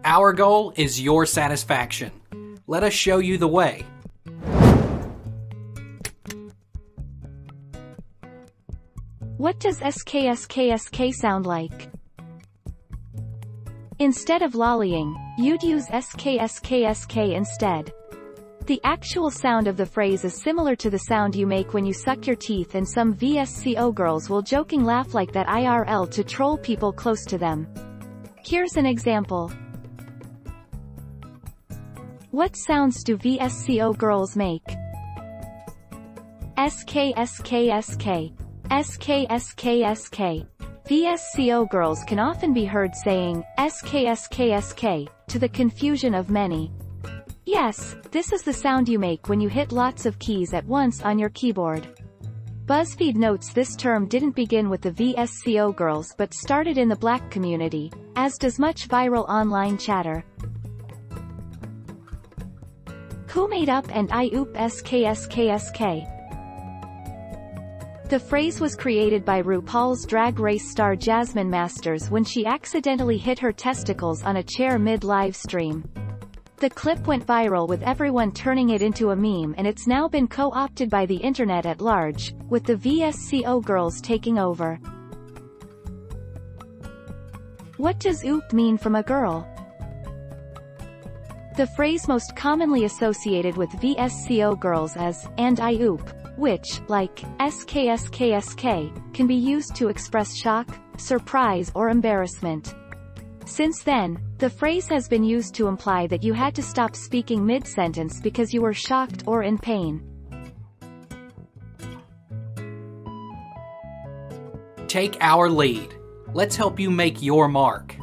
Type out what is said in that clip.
Our goal is your satisfaction. Let us show you the way. What does Sksksk sound like? Instead of lollying, you'd use Sksksk instead. The actual sound of the phrase is similar to the sound you make when you suck your teeth, and some vsco girls will joking laugh like that IRL to troll people close to them. Here's an example. What sounds do vsco girls make? Sksksk. Sksksk. vsco girls can often be heard saying Sksksk to the confusion of many. Yes, this is the sound you make when you hit lots of keys at once on your keyboard. BuzzFeed notes this term didn't begin with the vsco girls but started in the black community, as does much viral online chatter. Who made up and oop Sksksk? The phrase was created by RuPaul's Drag Race star Jasmine Masters when she accidentally hit her testicles on a chair mid-live stream. The clip went viral with everyone turning it into a meme, and it's now been co-opted by the internet at large, with the vsco girls taking over. What does oop mean from a girl? The phrase most commonly associated with vsco girls is "and I oop," which, like Sksksk, can be used to express shock, surprise or embarrassment. Since then, the phrase has been used to imply that you had to stop speaking mid-sentence because you were shocked or in pain. Take our lead. Let's help you make your mark.